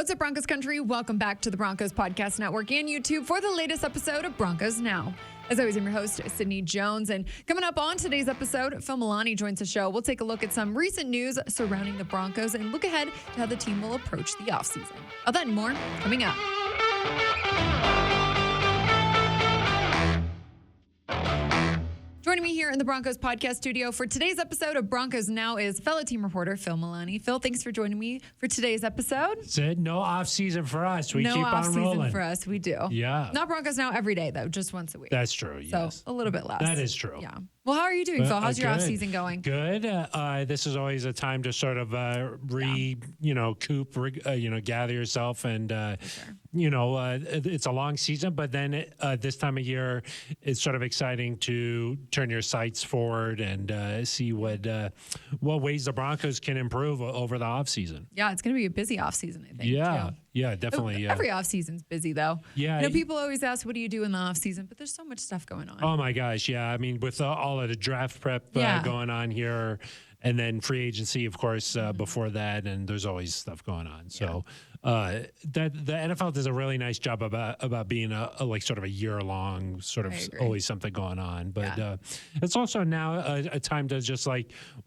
What's up, Broncos country? Welcome back to the Broncos Podcast Network and YouTube for the latest episode of Broncos Now. As always, I'm your host, Sydney Jones. And coming up on today's episode, Phil Milani joins the show. We'll take a look at some recent news surrounding the Broncos and look ahead to how the team will approach the offseason. All that and more coming up. Joining me here in the Broncos podcast studio for today's episode of Broncos Now is fellow team reporter Phil Milani. Phil, thanks for joining me for today's episode. Said no off season for us. We no keep on rolling. No off season for us. We do. Yeah. Not Broncos Now every day, though, just once a week. That's true, yes. So a little bit less. That is true. Yeah. Well, how are you doing, Phil? How's your good. off season going? Good. This is always a time to sort of gather yourself and, it's a long season, but then this time of year, it's sort of exciting to turn your sights forward and see what ways the Broncos can improve over the off season. Yeah, it's going to be a busy off season, I think. Yeah. Too. Yeah, definitely. Every off season's busy, though. Yeah. People always ask, what do you do in the off season? But there's so much stuff going on. Oh, my gosh. Yeah. I mean, with all of the draft prep going on here, and then free agency, of course, before that, and there's always stuff going on. So that the NFL does a really nice job about being a sort of a year-long sort of always something going on. But it's also now a time to just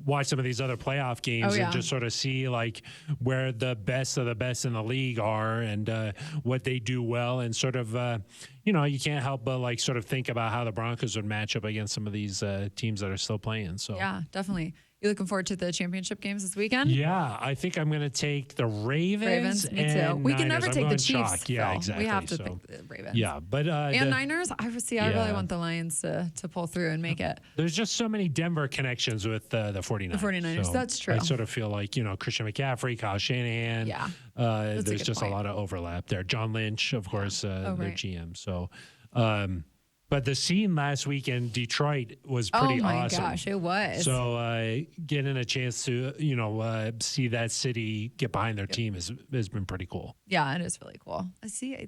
watch some of these other playoff games and just sort of see where the best of the best in the league are and what they do well, and sort of you can't help but sort of think about how the Broncos would match up against some of these teams that are still playing. So yeah, definitely. You looking forward to the championship games this weekend? Yeah, I think I'm going to take the Ravens. Me too. We can never take the Chiefs. Yeah, exactly. We have to pick the Ravens. Yeah, but Niners. I really want the Lions to pull through and make it. There's just so many Denver connections with the 49ers. The 49ers. So that's true. I sort of feel like Christian McCaffrey, Kyle Shanahan. Yeah, there's just a lot of overlap there. John Lynch, of course, their GM. So. But the scene last week in Detroit was pretty awesome. Oh, my gosh, it was. So getting a chance to, see that city get behind their team has been pretty cool. Yeah, it is really cool.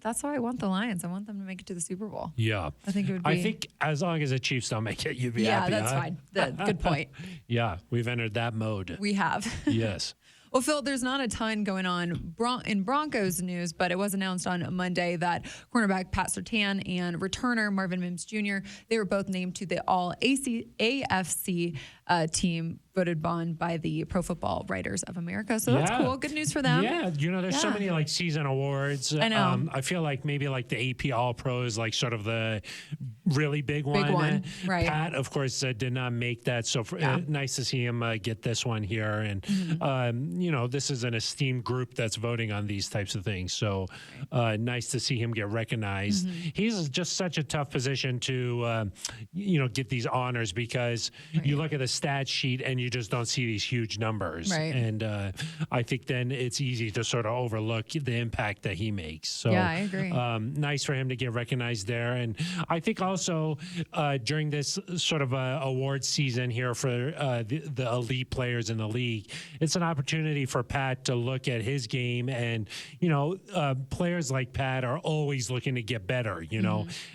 That's why I want the Lions. I want them to make it to the Super Bowl. Yeah. I think it would be. I think as long as the Chiefs don't make it, you'd be happy. Yeah, that's fine. Good point. Yeah, we've entered that mode. We have. Yes. Well, Phil, there's not a ton going on in Broncos news, but it was announced on Monday that cornerback Pat Surtain and returner Marvin Mims Jr., they were both named to the All-AFC team voted on by the Pro Football Writers of America. So that's cool. Good news for them. Yeah, there's so many season awards. I know. I feel like maybe the AP All-Pro is sort of the really big one. Big one, right. Pat, of course, did not make that. So nice to see him get this one here. And, this is an esteemed group that's voting on these types of things. So nice to see him get recognized. He's just such a tough position to, get these honors because you look at the stat sheet and you just don't see these huge numbers. Right. And I think then it's easy to sort of overlook the impact that he makes. So yeah, I agree. Nice for him to get recognized there. And I think also during this sort of award season here for the elite players in the league, it's an opportunity for Pat to look at his game. And, players like Pat are always looking to get better,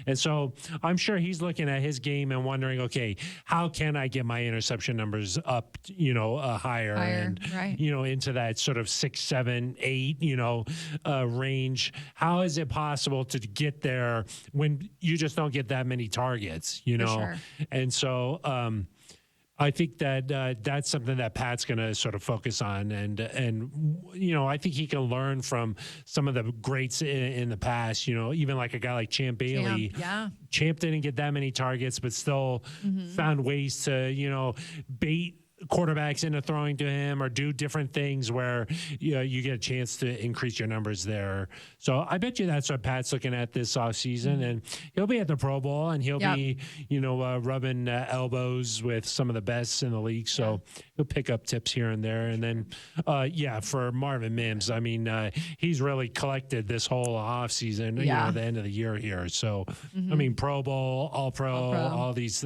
And so I'm sure he's looking at his game and wondering, okay, how can I get my interception numbers up, higher and, into that sort of 6, 7, 8, range. How is it possible to get there when you just don't get that many targets, For sure. And so, I think that that's something that Pat's going to sort of focus on, and I think he can learn from some of the greats in the past. Even like a guy like Champ Bailey. Champ didn't get that many targets, but still found ways to bait quarterbacks into throwing to him or do different things where you get a chance to increase your numbers there. So I bet you that's what Pat's looking at this offseason, and he'll be at the Pro Bowl and he'll be rubbing elbows with some of the best in the league. So he'll pick up tips here and there. And then for Marvin Mims, I mean he's really collected this whole offseason at the end of the year here. So I mean Pro Bowl, All-Pro, all these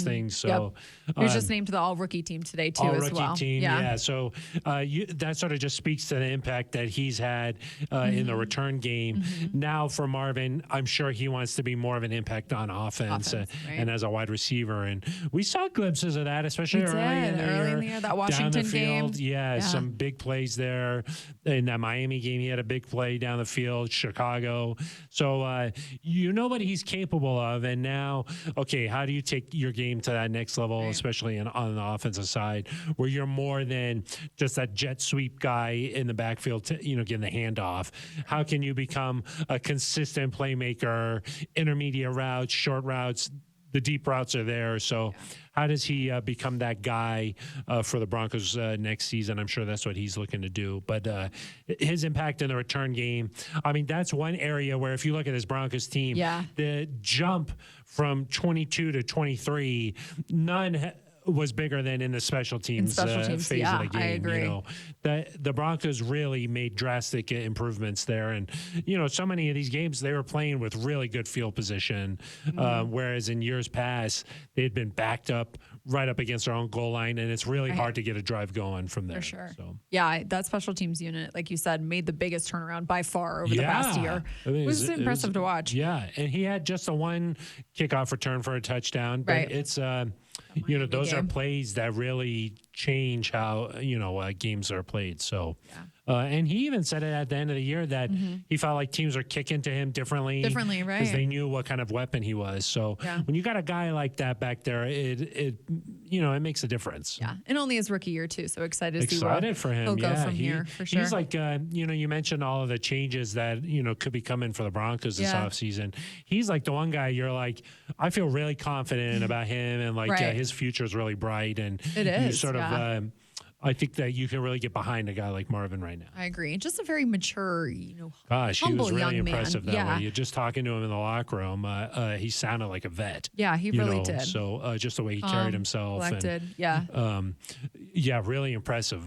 things. So he was just named to the All Rookie team too. today too, All as rookie well. team, yeah. So that sort of just speaks to the impact that he's had in the return game. Now for Marvin, I'm sure he wants to be more of an impact on offense, Right. and as a wide receiver. And we saw glimpses of that, especially early in the year, that Washington down the field. game. Yeah, some big plays there. In that Miami game, he had a big play down the field. Chicago. So you know what he's capable of. And now, okay, how do you take your game to that next level, especially on the offensive side, where you're more than just that jet sweep guy in the backfield, getting the handoff? How can you become a consistent playmaker, intermediate routes, short routes? The deep routes are there. So how does he become that guy for the Broncos next season? I'm sure that's what he's looking to do. But his impact in the return game, I mean, that's one area where if you look at this Broncos team, the jump from 22 to 23, none was bigger than in the special teams, phase of the game. I agree. The Broncos really made drastic improvements there. And, so many of these games, they were playing with really good field position, whereas in years past, they had been backed up right up against their own goal line, and it's really hard to get a drive going from there. For sure. So. Yeah, that special teams unit, like you said, made the biggest turnaround by far over the past year. I mean, it was impressive to watch. Yeah, and he had just a one kickoff return for a touchdown, but it's those are plays that really change how games are played. So and he even said it at the end of the year that he felt like teams are kicking to him differently, right? Because they knew what kind of weapon he was. So when you got a guy like that back there, it makes a difference. Yeah, and only his rookie year too. So excited for him. He'll go from here for sure. He's like you mentioned all of the changes that could be coming for the Broncos this offseason. He's like the one guy you're like, I feel really confident about him, and like his future is really bright, and it is. You sort of I think that you can really get behind a guy like Marvin right now. I agree. Just a very mature, Gosh, he was really impressive that way. Yeah. You're just talking to him in the locker room. He sounded like a vet. Yeah, he really did. So just the way he carried himself. Collected, really impressive.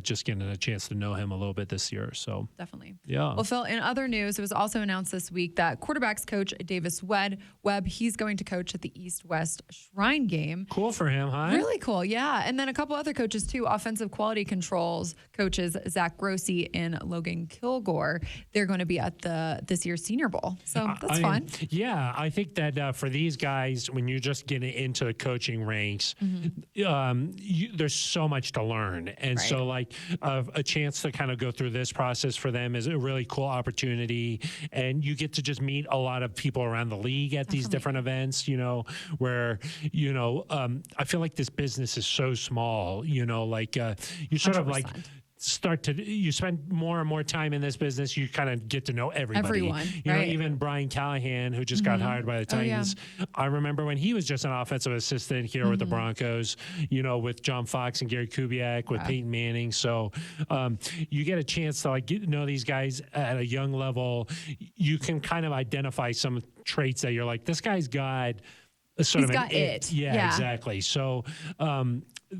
Just getting a chance to know him a little bit this year. So definitely. Yeah. Well, Phil, in other news, it was also announced this week that quarterbacks coach Davis Webb, he's going to coach at the East-West Shrine game. Cool for him, huh? Really cool, yeah. And then a couple other coaches too, offensive quality controls coaches Zach Grossi and Logan Kilgore. They're going to be at this year's Senior Bowl, so that's fun. Yeah, I think that for these guys, when you're just getting into the coaching ranks, there's so much to learn, and so like a chance to kind of go through this process for them is a really cool opportunity, and you get to just meet a lot of people around the league at these different events. Where I feel like this business is so small. You sort 100%. Of like you spend more and more time in this business, you kind of get to know everybody. Even Brian Callahan, who just got hired by the Titans. I remember when he was just an offensive assistant here with the Broncos, with John Fox and Gary Kubiak, with Peyton Manning. So you get a chance to get to know these guys at a young level. You can kind of identify some traits that you're like, this guy's got sort of an it. Yeah, exactly. So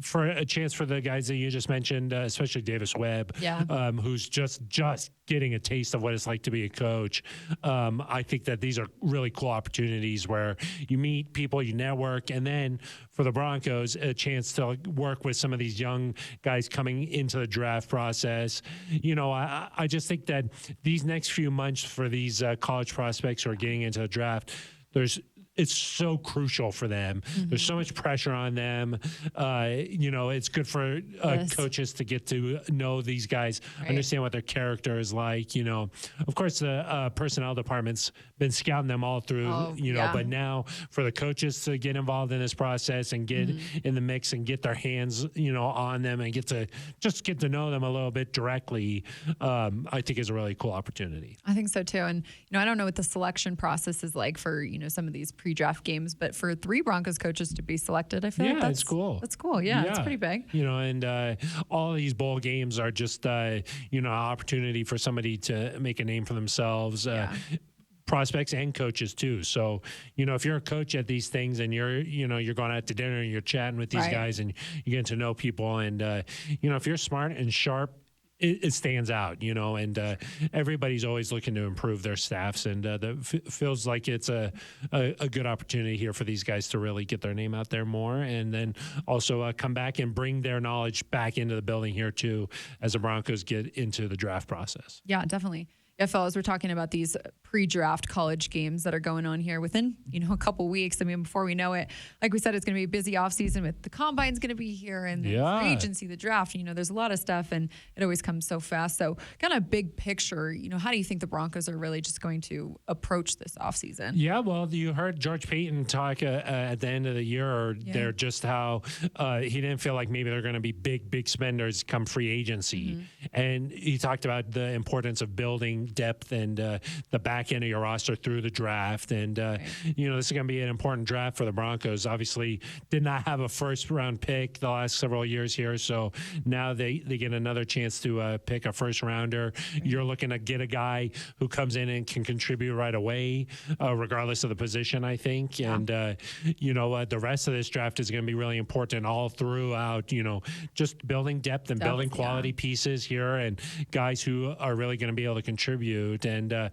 for a chance for the guys that you just mentioned, especially Davis Webb, who's just getting a taste of what it's like to be a coach. I think that these are really cool opportunities where you meet people, you network, and then for the Broncos, a chance to work with some of these young guys coming into the draft process. I just think that these next few months for these college prospects who are getting into the draft, it's so crucial for them. There's so much pressure on them. It's good for coaches to get to know these guys, understand what their character is like. Of course, the personnel department's been scouting them all through, but now for the coaches to get involved in this process and get in the mix and get their hands, on them and get to know them a little bit directly, I think is a really cool opportunity. I think so too. And, I don't know what the selection process is like for, some of these pre-draft games, but for 3 Broncos coaches to be selected, I feel like that's cool. That's cool. Yeah, it's pretty big. And all of these bowl games are just, an opportunity for somebody to make a name for themselves. Prospects and coaches too. So, if you're a coach at these things and you're going out to dinner and you're chatting with these guys and you're getting to know people and, if you're smart and sharp it stands out, and everybody's always looking to improve their staffs, and feels like it's a good opportunity here for these guys to really get their name out there more, and then also come back and bring their knowledge back into the building here too, as the Broncos get into the draft process. Yeah, definitely. Yeah, fellas, we're talking about these pre-draft college games that are going on here within, a couple weeks. I mean, before we know it, like we said, it's going to be a busy offseason with the combine's going to be here and the free agency, the draft. There's a lot of stuff, and it always comes so fast. So kind of big picture, how do you think the Broncos are really just going to approach this offseason? Yeah, well, you heard George Payton talk at the end of the year there just how he didn't feel like maybe they're going to be big spenders come free agency. Mm-hmm. And he talked about the importance of building depth and the back end of your roster through the draft. And, this is going to be an important draft for the Broncos. Obviously, did not have a first-round pick the last several years here, so now they get another chance to pick a first-rounder. Right. You're looking to get a guy who comes in and can contribute right away, regardless of the position, I think. Yeah. And, the rest of this draft is going to be really important all throughout, just building depth and building quality pieces here and guys who are really going to be able to contribute. And,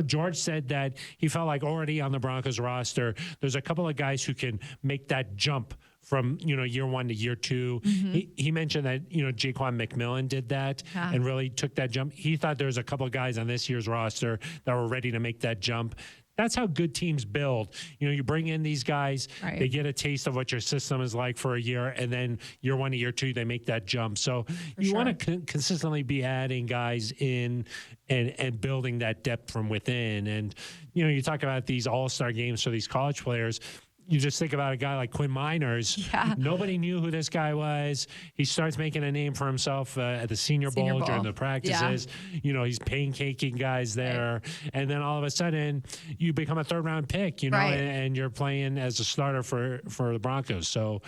George said that he felt like already on the Broncos roster, there's a couple of guys who can make that jump from, year one to year two. Mm-hmm. He mentioned that, Jaquan McMillan did that and really took that jump. He thought there was a couple of guys on this year's roster that were ready to make that jump. That's how good teams build. You bring in these guys, they get a taste of what your system is like for a year, and then year one to year two, they make that jump. So you want to consistently be adding guys in and building that depth from within. And, you talk about these all-star games for these college players. You just think about a guy like Quinn Miners. Yeah. Nobody knew who this guy was. He starts making a name for himself at the Senior Bowl during the practices. Yeah. He's pancaking guys there. Right. And then all of a sudden, you become a third-round pick, and you're playing as a starter for the Broncos. So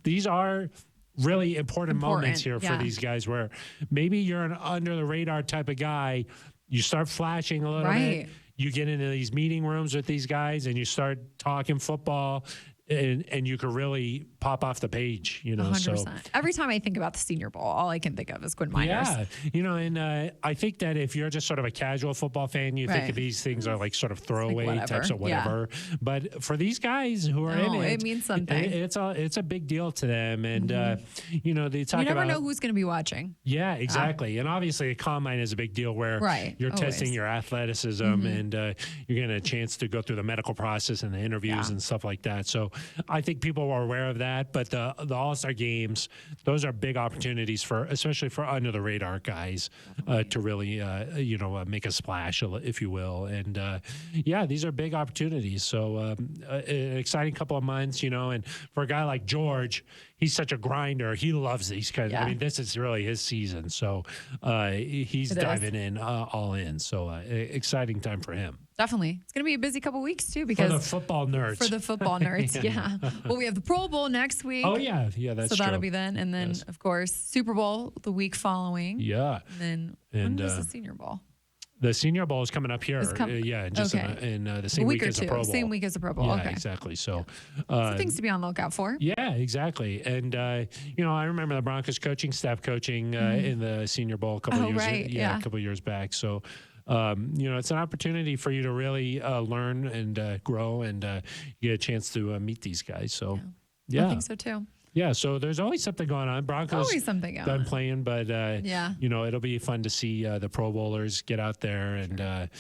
these are really important moments here for these guys where maybe you're an under-the-radar type of guy. You start flashing a little bit. You get into these meeting rooms with these guys and you start talking football, and you could really pop off the page, 100%. So every time I think about the Senior Bowl, all I can think of is Quinn Miners. Yeah, and I think that if you're just sort of a casual football fan, you think of these things are like sort of throwaway types of whatever. Yeah. But for these guys who are in it means something. It's a big deal to them, and they talk about. You never know who's going to be watching. Yeah, exactly, and obviously the combine is a big deal where you're testing your athleticism, and you're getting a chance to go through the medical process and the interviews and stuff like that. So I think people are aware of that, but the All-Star games, those are big opportunities especially for under the radar guys, to really make a splash, if you will. And these are big opportunities. So an exciting couple of months, and for a guy like George, he's such a grinder. He loves these kinds. I mean, this is really his season. So he's diving in all in. So exciting time for him. Definitely. It's going to be a busy couple weeks, too. Because for the football nerds. Yeah. Well, we have the Pro Bowl next week. Oh, yeah. Yeah, that's true. So that'll be then. And then, of course, Super Bowl the week following. Yeah. And then when is the Senior Bowl? The Senior Bowl is coming up here. Just in the same week as the Pro Bowl. Same week as the Pro Bowl. Yeah, exactly. So, some things to be on the lookout for. Yeah, exactly. And I remember the Broncos coaching staff coaching in the Senior Bowl a couple of years back. So, it's an opportunity for you to really learn and grow and get a chance to meet these guys. So, I think so too. Yeah, so there's always something going on. Broncos always something going done playing, but it'll be fun to see the Pro Bowlers get out there, and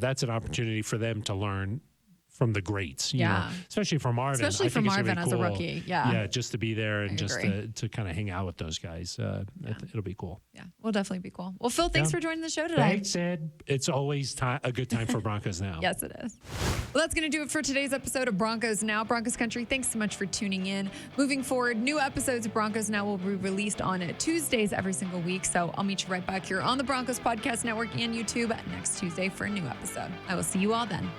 that's an opportunity for them to learn from the greats, you know, especially from Marvin. Especially from Marvin as a rookie. Yeah, just to be there and just to kind of hang out with those guys. It'll be cool. Yeah, will definitely be cool. Well, Phil, thanks for joining the show today. Thanks, Ed. It's always a good time for Broncos Now. Yes, it is. Well, that's going to do it for today's episode of Broncos Now. Broncos Country, thanks so much for tuning in. Moving forward, new episodes of Broncos Now will be released on Tuesdays every single week. So I'll meet you right back here on the Broncos Podcast Network and YouTube next Tuesday for a new episode. I will see you all then.